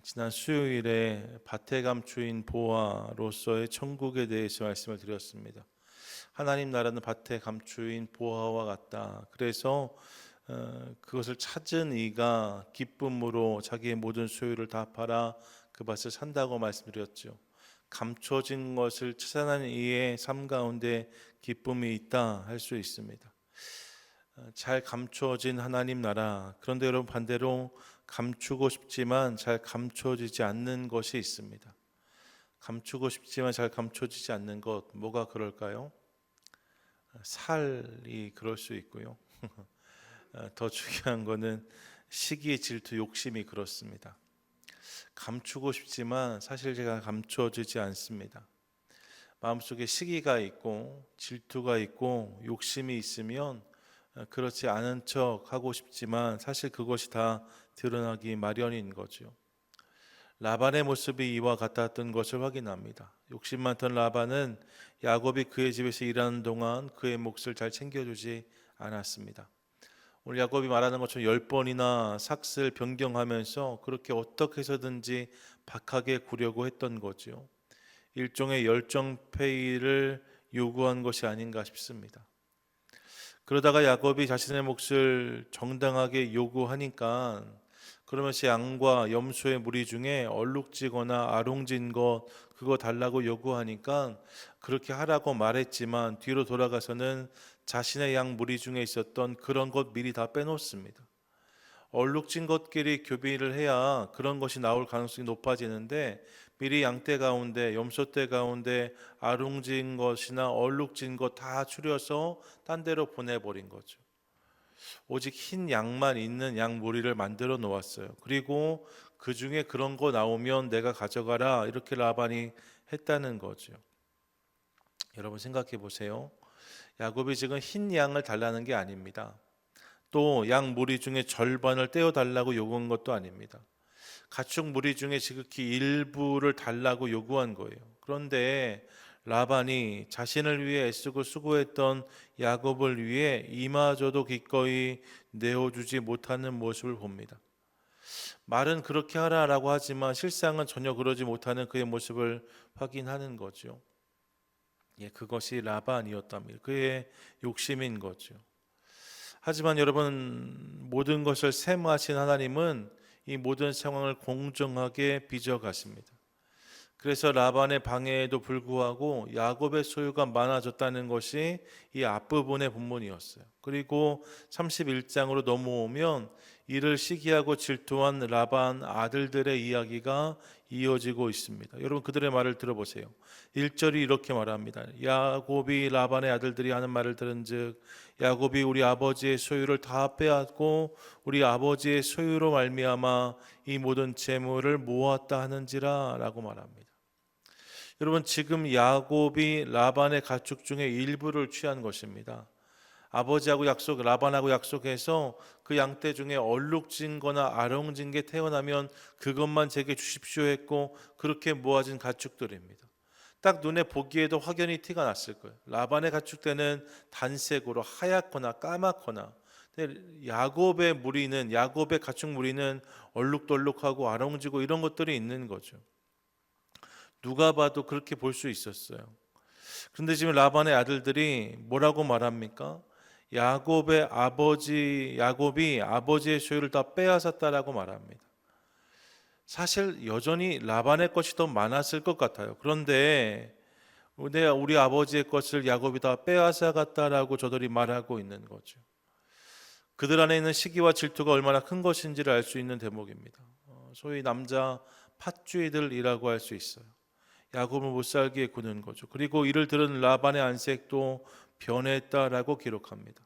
지난 수요일에 밭의 감추인 보화로서의 천국에 대해서 말씀을 드렸습니다. 하나님 나라는 밭의 감추인 보화와 같다. 그래서 그것을 찾은 이가 기쁨으로 자기의 모든 소유를 다 팔아 그 밭을 산다고 말씀드렸죠. 감춰진 것을 찾아낸 이의 삶 가운데 기쁨이 있다 할 수 있습니다. 잘 감춰진 하나님 나라. 그런데 여러분, 반대로 감추고 싶지만 잘 감춰지지 않는 것이 있습니다. 감추고 싶지만 잘 감춰지지 않는 것, 뭐가 그럴까요? 살이 그럴 수 있고요. 더 중요한 거는 시기, 질투, 욕심이 그렇습니다. 감추고 싶지만 사실 제가 감춰지지 않습니다. 마음속에 시기가 있고 질투가 있고 욕심이 있으면 그렇지 않은 척 하고 싶지만 사실 그것이 다 드러나기 마련인 거죠. 라반의 모습이 이와 같았던 것을 확인합니다. 욕심 많던 라반은 야곱이 그의 집에서 일하는 동안 그의 몫을 잘 챙겨주지 않았습니다. 오늘 야곱이 말하는 것처럼 10번이나 삭슬 변경하면서 그렇게 어떻게 해서든지 박하게 구려고 했던 거죠. 일종의 열정페이를 요구한 것이 아닌가 싶습니다. 그러다가 야곱이 자신의 몫을 정당하게 요구하니까 그러면서 양과 염소의 무리 중에 얼룩지거나 아롱진 것 그거 달라고 요구하니까 그렇게 하라고 말했지만 뒤로 돌아가서는 자신의 양 무리 중에 있었던 그런 것 미리 다 빼놓습니다. 얼룩진 것끼리 교비를 해야 그런 것이 나올 가능성이 높아지는데 미리 양떼 가운데 염소떼 가운데 아롱진 것이나 얼룩진 것 다 추려서 딴 데로 보내버린 거죠. 오직 흰 양만 있는 양 무리를 만들어 놓았어요. 그리고 그 중에 그런 거 나오면 내가 가져가라 이렇게 라반이 했다는 거죠. 여러분 생각해 보세요. 야곱이 지금 흰 양을 달라는 게 아닙니다. 또 양 무리 중에 절반을 떼어 달라고 요구한 것도 아닙니다. 가축 무리 중에 지극히 일부를 달라고 요구한 거예요. 그런데 라반이 자신을 위해 애쓰고 수고했던 야곱을 위해 이마저도 기꺼이 내어주지 못하는 모습을 봅니다. 말은 그렇게 하라라고 하지만 실상은 전혀 그러지 못하는 그의 모습을 확인하는 거죠. 그것이 라반이었답니다. 그의 욕심인 거죠. 하지만 여러분, 모든 것을 셈하신 하나님은 이 모든 상황을 공정하게 빚어가십니다. 그래서 라반의 방해에도 불구하고 야곱의 소유가 많아졌다는 것이 이 앞부분의 본문이었어요. 그리고 31장으로 넘어오면 이를 시기하고 질투한 라반 아들들의 이야기가 이어지고 있습니다. 여러분 그들의 말을 들어보세요. 1절이 이렇게 말합니다. 야곱이 라반의 아들들이 하는 말을 들은즉 야곱이 우리 아버지의 소유를 다 빼앗고 우리 아버지의 소유로 말미암아 이 모든 재물을 모았다 하는지라 라고 말합니다. 여러분 지금 야곱이 라반의 가축 중에 일부를 취한 것입니다. 아버지하고 라반하고 약속해서 그 양떼 중에 얼룩진 거나 아롱진 게 태어나면 그것만 제게 주십시오 했고 그렇게 모아진 가축들입니다. 딱 눈에 보기에도 확연히 티가 났을 거예요. 라반의 가축대는 단색으로 하얗거나 까맣거나, 야곱의 가축 무리는 얼룩덜룩하고 아롱지고 이런 것들이 있는 거죠. 누가 봐도 그렇게 볼 수 있었어요. 그런데 지금 라반의 아들들이 뭐라고 말합니까? 야곱이 아버지의 소유를 다 빼앗았다라고 말합니다. 사실 여전히 라반의 것이 더 많았을 것 같아요. 그런데 우리 아버지의 것을 야곱이 다 빼앗아갔다라고 저들이 말하고 있는 거죠. 그들 안에 있는 시기와 질투가 얼마나 큰 것인지를 알 수 있는 대목입니다. 소위 남자 팥쥐들이라고 할 수 있어요. 야곱을 못 살게 구는 거죠. 그리고 이를 들은 라반의 안색도 변했다라고 기록합니다.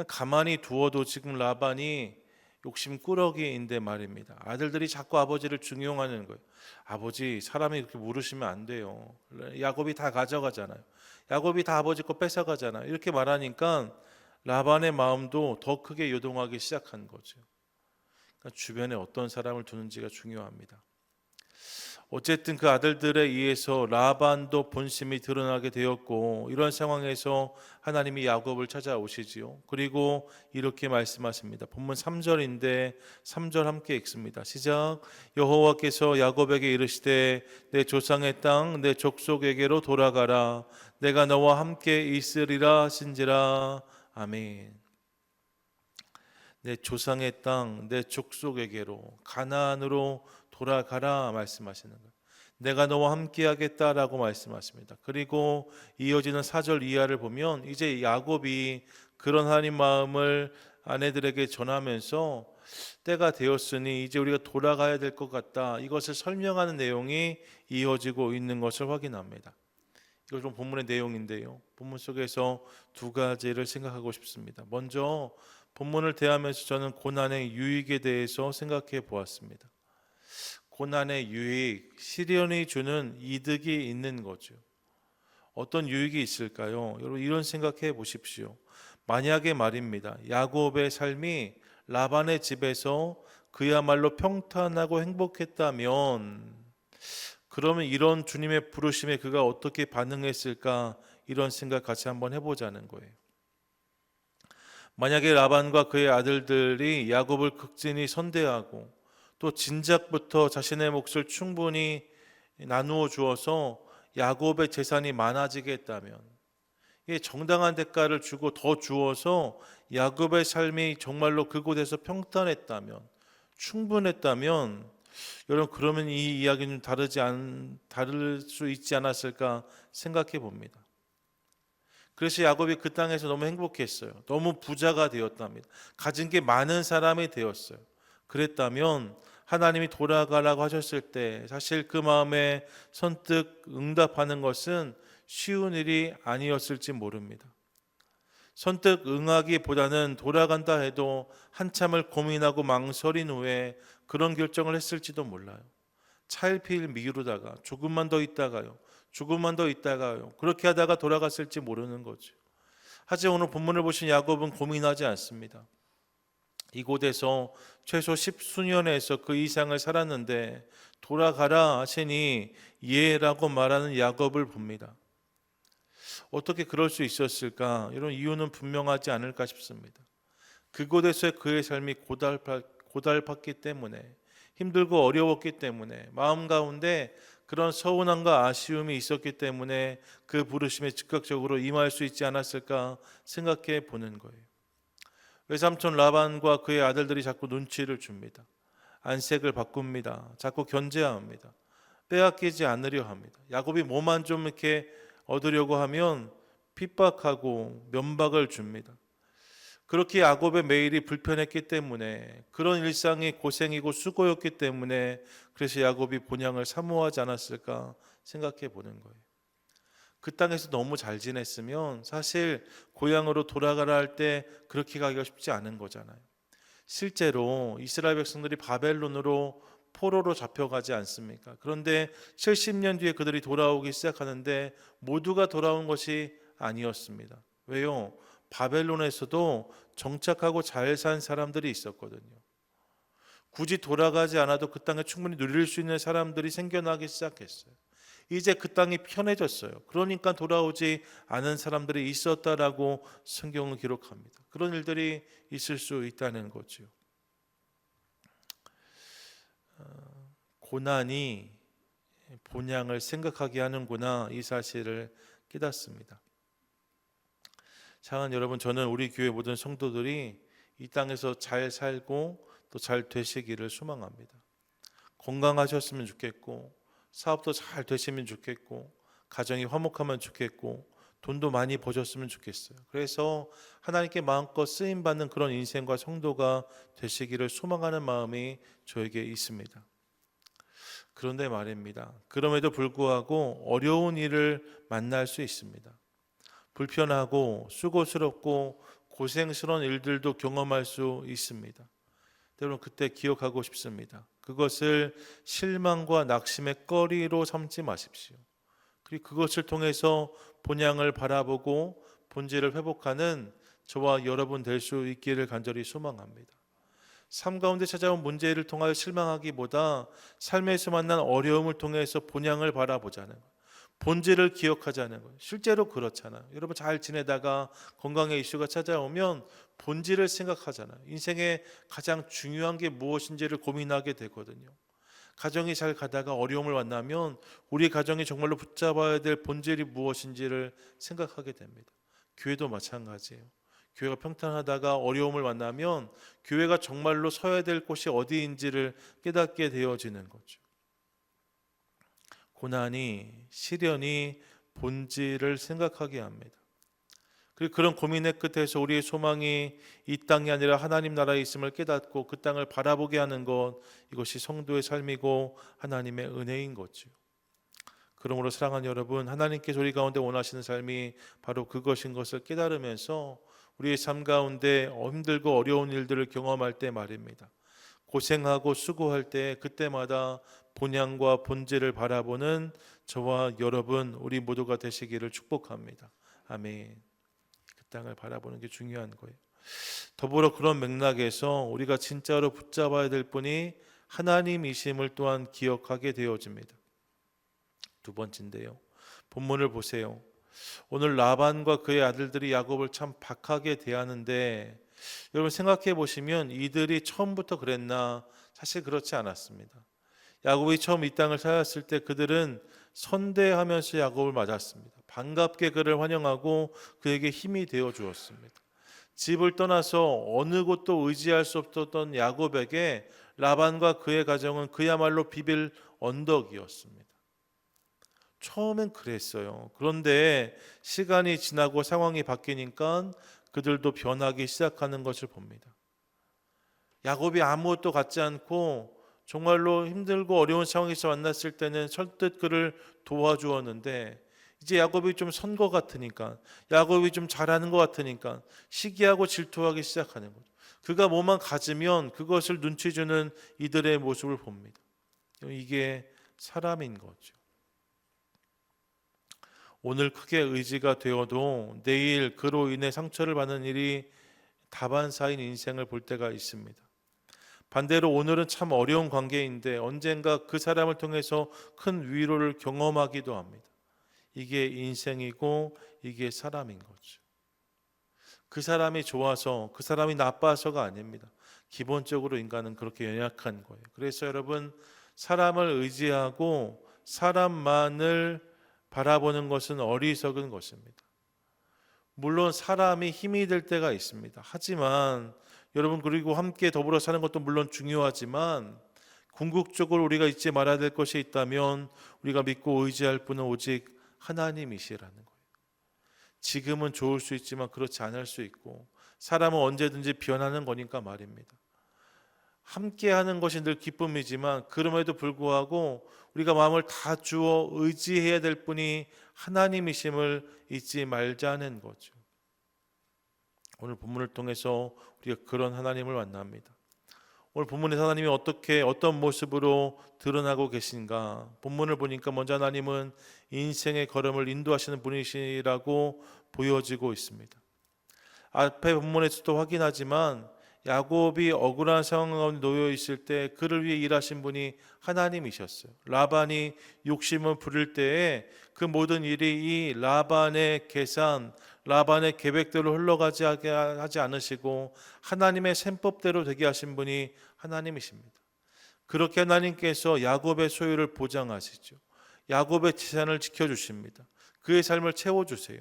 가만히 두어도 지금 라반이 욕심꾸러기인데 말입니다. 아들들이 자꾸 아버지를 중용하는 거예요. 아버지, 사람이 그렇게 물으시면 안 돼요. 야곱이 다 가져가잖아요. 야곱이 다 아버지 거 뺏어가잖아요. 이렇게 말하니까 라반의 마음도 더 크게 요동하기 시작한 거죠. 그러니까 주변에 어떤 사람을 두는지가 중요합니다. 어쨌든 그 아들들에 의해서 라반도 본심이 드러나게 되었고, 이런 상황에서 하나님이 야곱을 찾아오시지요. 그리고 이렇게 말씀하십니다. 본문 3절인데 3절 함께 읽습니다. 시작. 여호와께서 야곱에게 이르시되 내 조상의 땅 내 족속에게로 돌아가라. 내가 너와 함께 있으리라 하신지라. 아멘. 내 조상의 땅 내 족속에게로 가나안으로 돌아가라 말씀하시는 거예요. 내가 너와 함께 하겠다라고 말씀하십니다. 그리고 이어지는 4절 이하를 보면 이제 야곱이 그런 하나님 마음을 아내들에게 전하면서 때가 되었으니 이제 우리가 돌아가야 될 것 같다, 이것을 설명하는 내용이 이어지고 있는 것을 확인합니다. 이거 좀 본문의 내용인데요, 본문 속에서 두 가지를 생각하고 싶습니다. 먼저 본문을 대하면서 저는 고난의 유익에 대해서 생각해 보았습니다. 고난의 유익, 시련이 주는 이득이 있는 거죠. 어떤 유익이 있을까요? 여러분 이런 생각해 보십시오. 만약에 말입니다, 야곱의 삶이 라반의 집에서 그야말로 평탄하고 행복했다면, 그러면 이런 주님의 부르심에 그가 어떻게 반응했을까, 이런 생각 같이 한번 해보자는 거예요. 만약에 라반과 그의 아들들이 야곱을 극진히 선대하고 또 진작부터 자신의 몫을 충분히 나누어 주어서 야곱의 재산이 많아지게 했다면, 이게 정당한 대가를 주고 더 주어서 야곱의 삶이 정말로 그곳에서 평탄했다면, 충분했다면, 여러분 그러면 이 이야기는 다를 수 있지 않았을까 생각해 봅니다. 그래서 야곱이 그 땅에서 너무 행복했어요. 너무 부자가 되었답니다. 가진 게 많은 사람이 되었어요. 그랬다면 하나님이 돌아가라고 하셨을 때 사실 그 마음에 선뜻 응답하는 것은 쉬운 일이 아니었을지 모릅니다. 선뜻 응하기보다는 돌아간다 해도 한참을 고민하고 망설인 후에 그런 결정을 했을지도 몰라요. 차일피일 미루다가 조금만 더 있다가요, 조금만 더 있다가요, 그렇게 하다가 돌아갔을지 모르는 거죠. 하지만 오늘 본문을 보신 야곱은 고민하지 않습니다. 이곳에서 최소 10수년에서 그 이상을 살았는데 돌아가라 하시니 예라고 말하는 야곱을 봅니다. 어떻게 그럴 수 있었을까? 이런 이유는 분명하지 않을까 싶습니다. 그곳에서의 그의 삶이 고달팠기 때문에, 힘들고 어려웠기 때문에, 마음 가운데 그런 서운함과 아쉬움이 있었기 때문에 그 부르심에 즉각적으로 임할 수 있지 않았을까 생각해 보는 거예요. 외삼촌 라반과 그의 아들들이 자꾸 눈치를 줍니다. 안색을 바꿉니다. 자꾸 견제합니다. 빼앗기지 않으려 합니다. 야곱이 뭐만 좀 이렇게 얻으려고 하면 핍박하고 면박을 줍니다. 그렇게 야곱의 매일이 불편했기 때문에, 그런 일상이 고생이고 수고였기 때문에 그래서 야곱이 본향을 사모하지 않았을까 생각해 보는 거예요. 그 땅에서 너무 잘 지냈으면 사실 고향으로 돌아가라 할 때 그렇게 가기가 쉽지 않은 거잖아요. 실제로 이스라엘 백성들이 바벨론으로 포로로 잡혀가지 않습니까? 그런데 70년 뒤에 그들이 돌아오기 시작하는데 모두가 돌아온 것이 아니었습니다. 왜요? 바벨론에서도 정착하고 잘 산 사람들이 있었거든요. 굳이 돌아가지 않아도 그 땅에 충분히 누릴 수 있는 사람들이 생겨나기 시작했어요. 이제 그 땅이 편해졌어요. 그러니까 돌아오지 않은 사람들이 있었다라고 성경은 기록합니다. 그런 일들이 있을 수 있다는 거죠. 고난이 본향을 생각하게 하는구나, 이 사실을 깨닫습니다. 사랑하는 여러분, 저는 우리 교회 모든 성도들이 이 땅에서 잘 살고 또 잘 되시기를 소망합니다. 건강하셨으면 좋겠고, 사업도 잘 되시면 좋겠고, 가정이 화목하면 좋겠고, 돈도 많이 버셨으면 좋겠어요. 그래서 하나님께 마음껏 쓰임받는 그런 인생과 성도가 되시기를 소망하는 마음이 저에게 있습니다. 그런데 말입니다, 그럼에도 불구하고 어려운 일을 만날 수 있습니다. 불편하고 수고스럽고 고생스러운 일들도 경험할 수 있습니다. 여러분 그때 기억하고 싶습니다. 그것을 실망과 낙심의 거리로 삼지 마십시오. 그리고 그것을 통해서 본향을 바라보고 본질을 회복하는 저와 여러분 될 수 있기를 간절히 소망합니다. 삶 가운데 찾아온 문제를 통하여 실망하기보다 삶에서 만난 어려움을 통해서 본향을 바라보자는 것, 본질을 기억하자는 것. 실제로 그렇잖아요. 여러분 잘 지내다가 건강의 이슈가 찾아오면 본질을 생각하잖아요. 인생의 가장 중요한 게 무엇인지를 고민하게 되거든요. 가정이 잘 가다가 어려움을 만나면 우리 가정이 정말로 붙잡아야 될 본질이 무엇인지를 생각하게 됩니다. 교회도 마찬가지예요. 교회가 평탄하다가 어려움을 만나면 교회가 정말로 서야 될 곳이 어디인지를 깨닫게 되어지는 거죠. 고난이, 시련이 본질을 생각하게 합니다. 그리고 그런 고민의 끝에서 우리의 소망이 이 땅이 아니라 하나님 나라에 있음을 깨닫고 그 땅을 바라보게 하는 것, 이것이 성도의 삶이고 하나님의 은혜인 거죠. 그러므로 사랑하는 여러분, 하나님께서 우리 가운데 원하시는 삶이 바로 그것인 것을 깨달으면서 우리의 삶 가운데 힘들고 어려운 일들을 경험할 때 말입니다. 고생하고 수고할 때 그때마다 본향과 본질을 바라보는 저와 여러분 우리 모두가 되시기를 축복합니다. 아멘. 그 땅을 바라보는 게 중요한 거예요. 더불어 그런 맥락에서 우리가 진짜로 붙잡아야 될 분이 하나님이심을 또한 기억하게 되어집니다. 두 번째인데요. 본문을 보세요. 오늘 라반과 그의 아들들이 야곱을 참 박하게 대하는데 여러분 생각해 보시면 이들이 처음부터 그랬나? 사실 그렇지 않았습니다. 야곱이 처음 이 땅을 살았을 때 그들은 선대하면서 야곱을 맞았습니다. 반갑게 그를 환영하고 그에게 힘이 되어 주었습니다. 집을 떠나서 어느 곳도 의지할 수 없었던 야곱에게 라반과 그의 가정은 그야말로 비빌 언덕이었습니다. 처음엔 그랬어요. 그런데 시간이 지나고 상황이 바뀌니까 그들도 변하기 시작하는 것을 봅니다. 야곱이 아무것도 갖지 않고 정말로 힘들고 어려운 상황에서 만났을 때는 설득 그를 도와주었는데 이제 야곱이 좀 선 것 같으니까, 야곱이 좀 잘하는 것 같으니까 시기하고 질투하기 시작하는 거죠. 그가 뭐만 가지면 그것을 눈치 주는 이들의 모습을 봅니다. 이게 사람인 거죠. 오늘 크게 의지가 되어도 내일 그로 인해 상처를 받는 일이 다반사인 인생을 볼 때가 있습니다. 반대로 오늘은 참 어려운 관계인데 언젠가 그 사람을 통해서 큰 위로를 경험하기도 합니다. 이게 인생이고 이게 사람인 거죠. 그 사람이 좋아서 그 사람이 나빠서가 아닙니다. 기본적으로 인간은 그렇게 연약한 거예요. 그래서 여러분 사람을 의지하고 사람만을 바라보는 것은 어리석은 것입니다. 물론 사람이 힘이 될 때가 있습니다. 하지만 여러분 그리고 함께 더불어 사는 것도 물론 중요하지만 궁극적으로 우리가 잊지 말아야 될 것이 있다면 우리가 믿고 의지할 분은 오직 하나님이시라는 거예요. 지금은 좋을 수 있지만 그렇지 않을 수 있고 사람은 언제든지 변하는 거니까 말입니다. 함께하는 것이 늘 기쁨이지만 그럼에도 불구하고 우리가 마음을 다 주어 의지해야 될 분이 하나님이심을 잊지 말자는 거죠. 오늘 본문을 통해서 우리가 그런 하나님을 만납니다. 오늘 본문에서 하나님이 어떤 모습으로 드러나고 계신가? 본문을 보니까 먼저 하나님은 인생의 걸음을 인도하시는 분이시라고 보여지고 있습니다. 앞에 본문에서도 확인하지만 야곱이 억울한 상황 가운데 놓여 있을 때 그를 위해 일하신 분이 하나님이셨어요. 라반이 욕심을 부릴 때에 그 모든 일이 이 라반의 계산, 라반의 계획대로 흘러가지 하지 않으시고 하나님의 셈법대로 되게 하신 분이 하나님이십니다. 그렇게 하나님께서 야곱의 소유를 보장하시죠. 야곱의 재산을 지켜주십니다. 그의 삶을 채워주세요.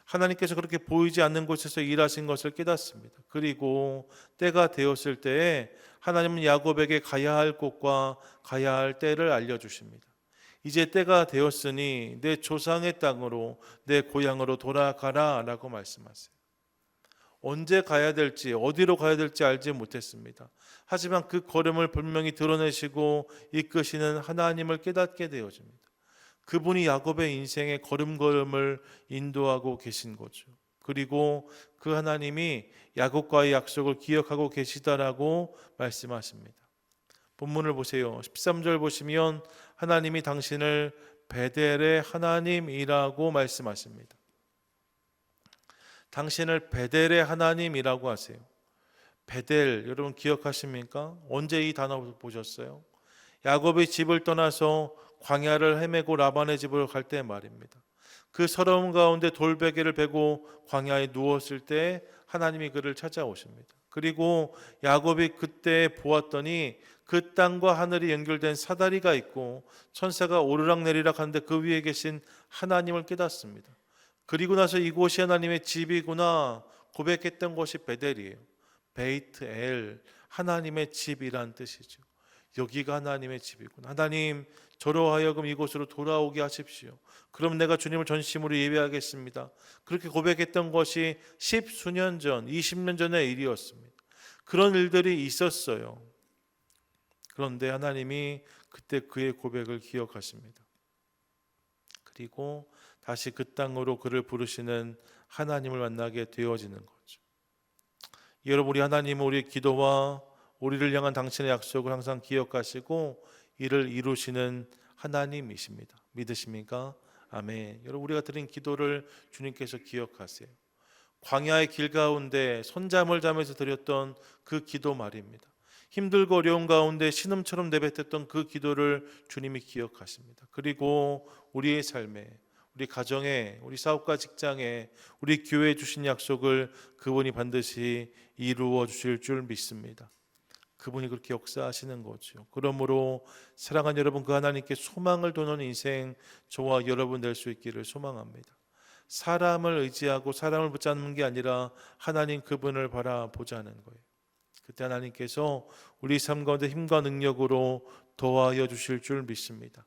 하나님께서 그렇게 보이지 않는 곳에서 일하신 것을 깨닫습니다. 그리고 때가 되었을 때에 하나님은 야곱에게 가야 할 곳과 가야 할 때를 알려주십니다. 이제 때가 되었으니 내 조상의 땅으로 내 고향으로 돌아가라 라고 말씀하세요. 언제 가야 될지 어디로 가야 될지 알지 못했습니다. 하지만 그 걸음을 분명히 드러내시고 이끄시는 하나님을 깨닫게 되어집니다. 그분이 야곱의 인생의 걸음걸음을 인도하고 계신 거죠. 그리고 그 하나님이 야곱과의 약속을 기억하고 계시다라고 말씀하십니다. 본문을 보세요. 13절 보시면 하나님이 당신을 베델의 하나님이라고 말씀하십니다. 당신을 베델의 하나님이라고 하세요. 베델, 여러분 기억하십니까? 언제 이 단어 보셨어요? 야곱이 집을 떠나서 광야를 헤매고 라반의 집으로 갈 때 말입니다. 그 서러움 가운데 돌베개를 베고 광야에 누웠을 때 하나님이 그를 찾아오십니다. 그리고 야곱이 그때 보았더니 그 땅과 하늘이 연결된 사다리가 있고 천사가 오르락내리락 하는데 그 위에 계신 하나님을 깨닫습니다. 그리고 나서 이곳이 하나님의 집이구나 고백했던 곳이 베델이에요. 베이트 엘, 하나님의 집이란 뜻이죠. 여기가 하나님의 집이구나. 하나님, 저로 하여금 이곳으로 돌아오게 하십시오. 그럼 내가 주님을 전심으로 예배하겠습니다. 그렇게 고백했던 것이 10수년 전, 20년 전의 일이었습니다. 그런 일들이 있었어요. 그런데 하나님이 그때 그의 고백을 기억하십니다. 그리고 다시 그 땅으로 그를 부르시는 하나님을 만나게 되어지는 거죠. 여러분, 우리 하나님은 우리의 기도와 우리를 향한 당신의 약속을 항상 기억하시고 이를 이루시는 하나님이십니다. 믿으십니까? 아멘. 여러분, 우리가 드린 기도를 주님께서 기억하세요. 광야의 길 가운데 손잠을 자면서 드렸던 그 기도 말입니다. 힘들고 어려운 가운데 신음처럼 내뱉었던 그 기도를 주님이 기억하십니다. 그리고 우리의 삶에, 우리 가정에, 우리 사업과 직장에, 우리 교회에 주신 약속을 그분이 반드시 이루어 주실 줄 믿습니다. 그분이 그렇게 역사하시는 거죠. 그러므로 사랑하는 여러분, 그 하나님께 소망을 두는 인생 저와 여러분 될 수 있기를 소망합니다. 사람을 의지하고 사람을 붙잡는 게 아니라 하나님 그분을 바라보자는 거예요. 그때 하나님께서 우리 삶 가운데 힘과 능력으로 도와여 주실 줄 믿습니다.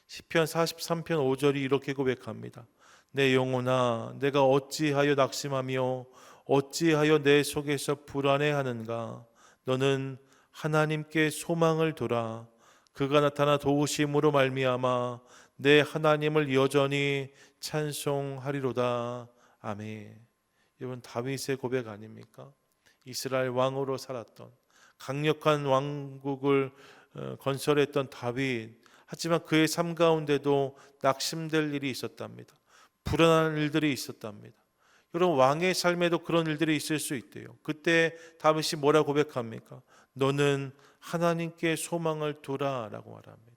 시편 43편 5절이 이렇게 고백합니다. 내 영혼아, 내가 어찌하여 낙심하며 어찌하여 내 속에서 불안해하는가? 너는 하나님께 소망을 두라. 그가 나타나 도우심으로 말미암아 내 하나님을 여전히 찬송하리로다. 아멘. 여러분, 다윗의 고백 아닙니까? 이스라엘 왕으로 살았던, 강력한 왕국을 건설했던 다윗. 하지만 그의 삶 가운데도 낙심될 일이 있었답니다. 불안한 일들이 있었답니다. 여러분, 왕의 삶에도 그런 일들이 있을 수 있대요. 그때 다윗이 뭐라 고백합니까? 너는 하나님께 소망을 두라 라고 말합니다.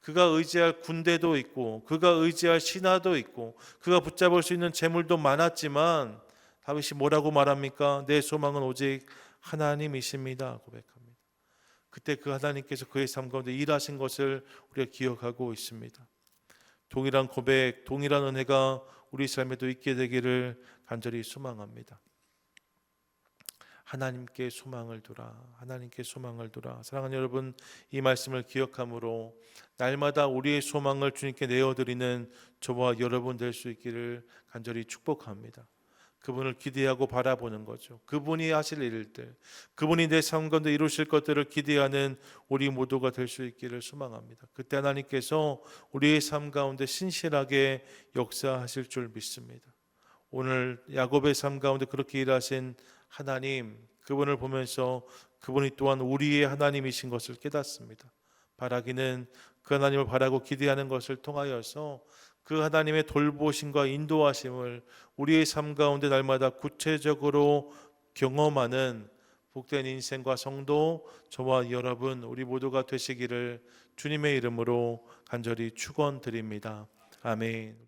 그가 의지할 군대도 있고 그가 의지할 신하도 있고 그가 붙잡을 수 있는 재물도 많았지만 다윗이 뭐라고 말합니까? 내 소망은 오직 하나님이십니다 고백합니다. 그때 그 하나님께서 그의 삶 가운데 일하신 것을 우리가 기억하고 있습니다. 동일한 고백, 동일한 은혜가 우리 삶에도 있게 되기를 간절히 소망합니다. 하나님께 소망을 두라. 하나님께 소망을 두라. 사랑하는 여러분, 이 말씀을 기억함으로 날마다 우리의 소망을 주님께 내어드리는 저와 여러분 될 수 있기를 간절히 축복합니다. 그분을 기대하고 바라보는 거죠. 그분이 하실 일들, 그분이 내 삶 가운데 이루실 것들을 기대하는 우리 모두가 될 수 있기를 소망합니다. 그때 하나님께서 우리의 삶 가운데 신실하게 역사하실 줄 믿습니다. 오늘 야곱의 삶 가운데 그렇게 일하신 하나님, 그분을 보면서 그분이 또한 우리의 하나님이신 것을 깨닫습니다. 바라기는 그 하나님을 바라고 기대하는 것을 통하여서 그 하나님의 돌보심과 인도하심을 우리의 삶 가운데 날마다 구체적으로 경험하는 복된 인생과 성도 저와 여러분 우리 모두가 되시기를 주님의 이름으로 간절히 축원드립니다. 아멘.